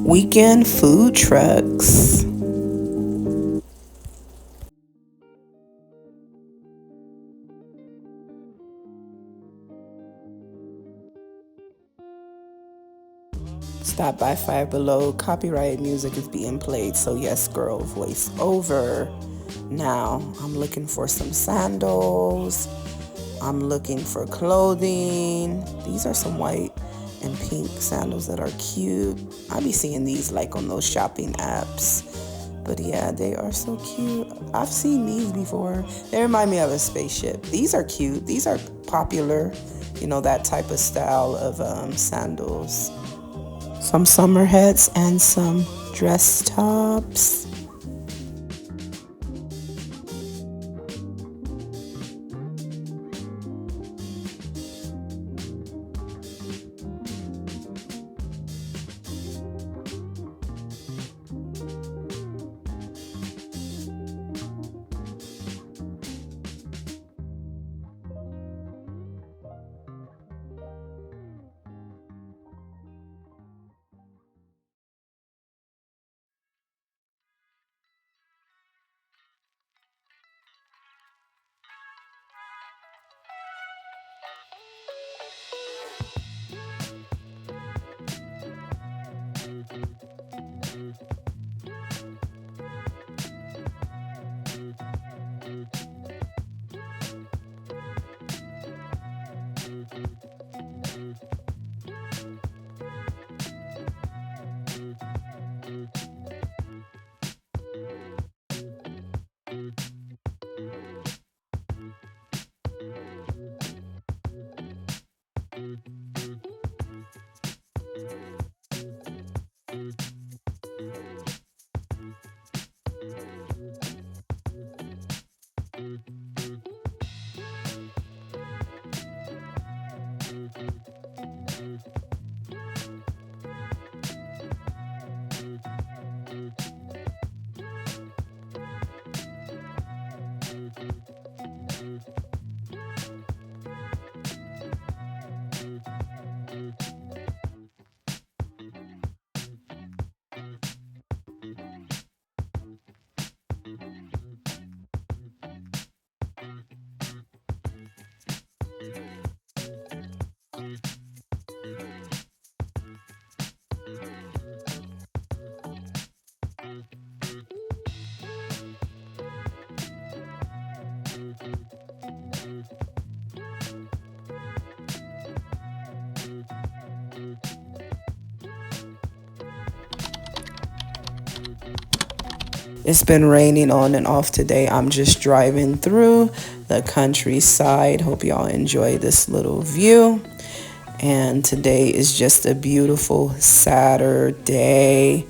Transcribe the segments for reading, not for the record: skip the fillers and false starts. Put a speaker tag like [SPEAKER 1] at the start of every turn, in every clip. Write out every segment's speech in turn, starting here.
[SPEAKER 1] Weekend food trucks. Stop by Five Below. Copyright music is being played, so yes, girl, voice over. Now, I'm looking for some sandals. I'm looking for clothing. These are some white and pink sandals that are cute. I be seeing these like on those shopping apps. But yeah, they are so cute. I've seen these before. They remind me of a spaceship. These are cute. These are popular, that type of style of sandals. Some summer hats and some dress tops. It's been raining on and off today. I'm just driving through the countryside. Hope y'all enjoy this little view. And today is just a beautiful Saturday.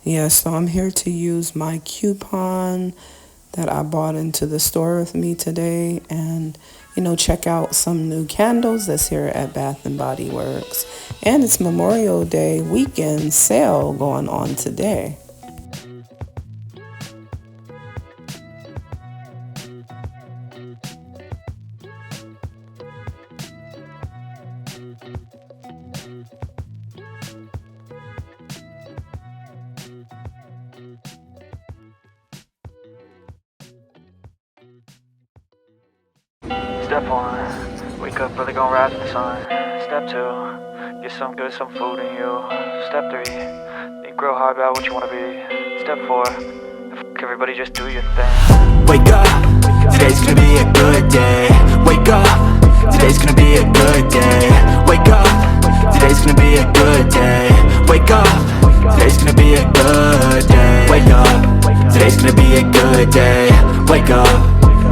[SPEAKER 1] Yeah, so I'm here to use my coupon that I bought into the store with me today and, check out some new candles that's here at Bath and Body Works. And it's Memorial Day weekend sale going on today.
[SPEAKER 2] Step one, wake up early, gon' rise in the sun. Step two, get some good, some food in you. Step three, think real hard about what you wanna be. Step four, everybody just do your thing.
[SPEAKER 3] Wake up, today's gonna be a good day. Wake up, today's gonna be a good day. Wake up, today's gonna be a good day. Wake up, today's gonna be a good day. Wake up, today's gonna be a good day. Wake up,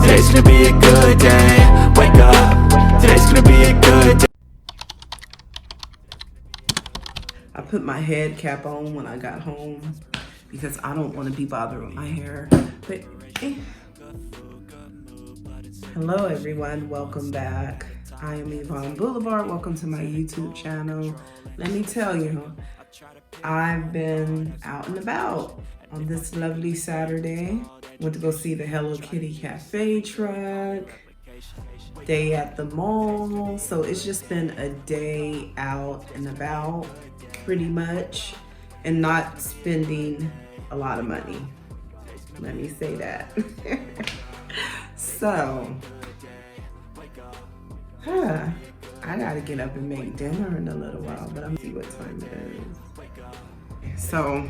[SPEAKER 3] today's gonna be a good day. Wake up, today's gonna be a good day.
[SPEAKER 1] I put my head cap on when I got home because I don't want to be bothered with my hair. But Hello everyone, welcome back. I am Yvonne Boulevard. Welcome to my YouTube channel. Let me tell you, I've been out and about on this lovely Saturday. Went to go see the Hello Kitty Cafe truck, day at the mall. So it's just been a day out and about pretty much, and not spending a lot of money. Let me say that. So, I gotta get up and make dinner in a little while, but I'm gonna see what time it is. So,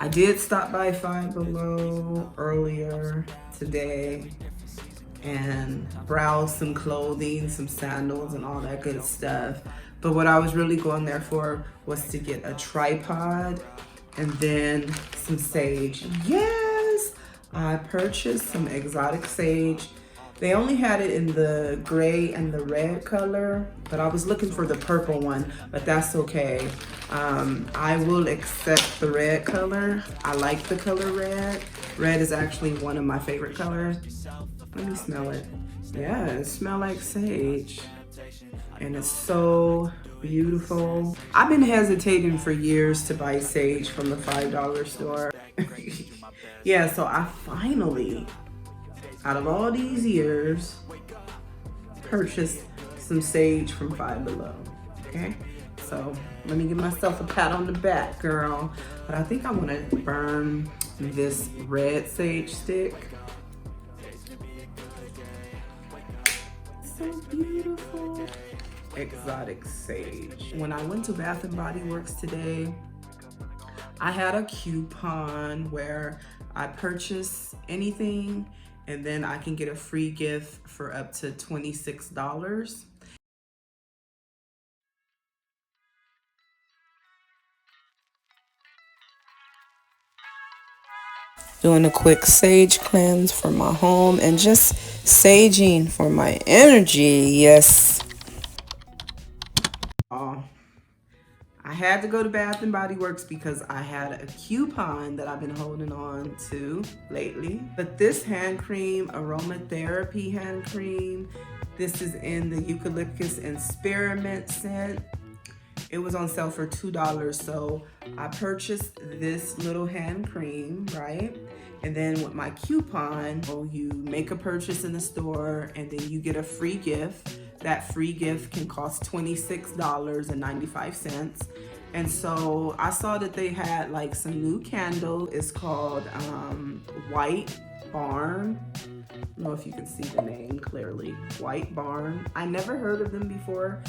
[SPEAKER 1] I did stop by Five Below earlier today and browse some clothing, some sandals and all that good stuff. But what I was really going there for was to get a tripod and then some sage. Yes, I purchased some exotic sage. They only had it in the gray and the red color, but I was looking for the purple one, but that's okay. I will accept the red color. I like the color red. Red is actually one of my favorite colors. Let me smell it. Yeah, it smells like sage. And it's so beautiful. I've been hesitating for years to buy sage from the $5 store. Yeah, so I finally, out of all these years, purchased some sage from Five Below, okay? So let me give myself a pat on the back, girl. But I think I wanna burn this red sage stick. So beautiful. Exotic sage. When I went to Bath and Body Works today, I had a coupon where I purchase anything and then I can get a free gift for up to $26. Doing a quick sage cleanse for my home and just saging for my energy. Yes. I had to go to Bath and Body Works because I had a coupon that I've been holding on to lately. But this hand cream, aromatherapy hand cream, this is in the eucalyptus and spearmint scent. It was on sale for $2, so I purchased this little hand cream, right? And then with my coupon, you make a purchase in the store and then you get a free gift. That free gift can cost $26.95. And so I saw that they had like some new candle. It's called White Barn. I don't know if you can see the name clearly. White Barn. I never heard of them before.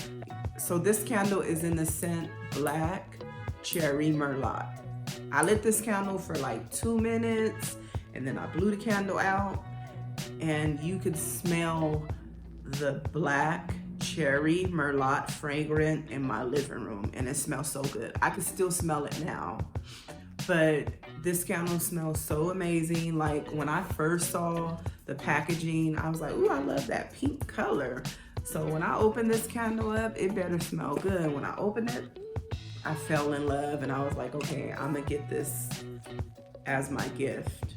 [SPEAKER 1] So this candle is in the scent Black Cherry Merlot. I lit this candle for like 2 minutes and then I blew the candle out and you could smell the Black Cherry Merlot fragrant in my living room and it smells so good. I can still smell it now. But this candle smells so amazing. Like when I first saw the packaging, I was like, ooh, I love that pink color. So when I opened this candle up, it better smell good. When I opened it, I fell in love and I was like, okay, I'm gonna get this as my gift.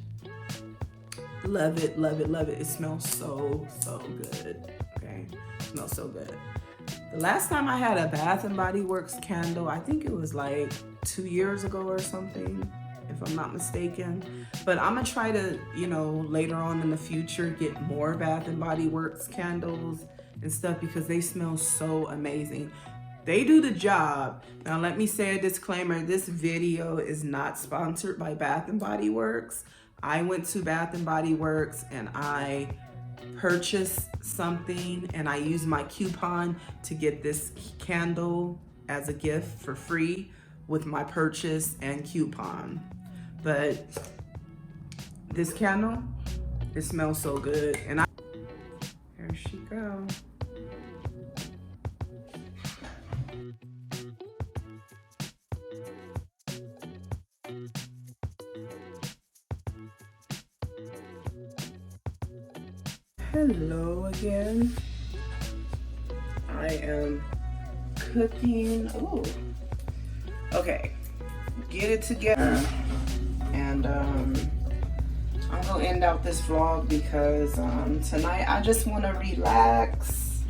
[SPEAKER 1] Love it, love it, love it. It smells so, so good, okay? It smells so good. The last time I had a Bath and Body Works candle, I think it was like 2 years ago or something, if I'm not mistaken. But I'm gonna try to, you know, later on in the future, get more Bath and Body Works candles and stuff because they smell so amazing. They do the job. Now let me say a disclaimer, this video is not sponsored by Bath and Body Works. I went to Bath and Body Works and I purchased something and I used my coupon to get this candle as a gift for free with my purchase and coupon. But this candle, it smells so good. And here she goes. Hello again. I am cooking. Ooh. Okay. Get it together. And I'm gonna end out this vlog because tonight I just want to relax.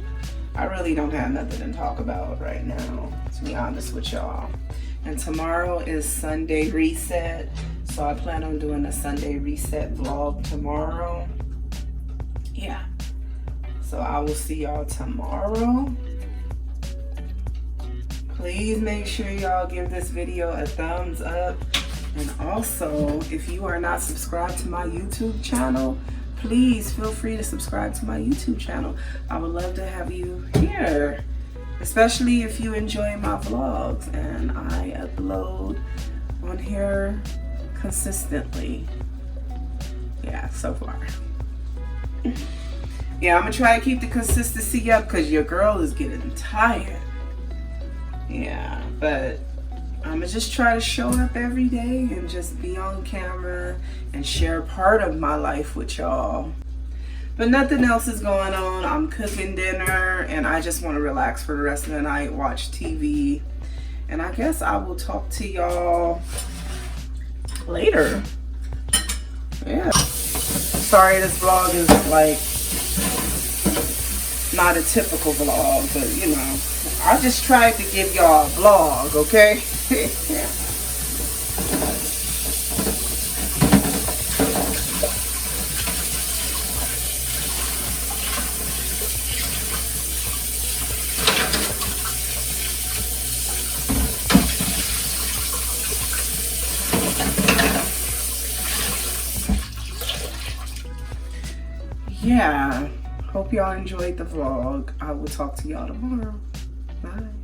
[SPEAKER 1] I really don't have nothing to talk about right now, to be honest with y'all. And tomorrow is Sunday reset, so I plan on doing a Sunday reset vlog tomorrow. Yeah, so I will see y'all tomorrow. Please make sure y'all give this video a thumbs up. And also, if you are not subscribed to my YouTube channel, please feel free to subscribe to my YouTube channel. I would love to have you here, especially if you enjoy my vlogs, and I upload on here consistently. Yeah, so far. Yeah, I'm gonna try to keep the consistency up because your girl is getting tired. Yeah, but I'm gonna just try to show up every day and just be on camera and share part of my life with y'all. But nothing else is going on. I'm cooking dinner and I just want to relax for the rest of the night, watch TV. And I guess I will talk to y'all later. Yeah. Sorry this vlog is like not a typical vlog, but you know, I just tried to give y'all a vlog, okay? Yeah. Yeah, hope y'all enjoyed the vlog. I will talk to y'all tomorrow. Bye.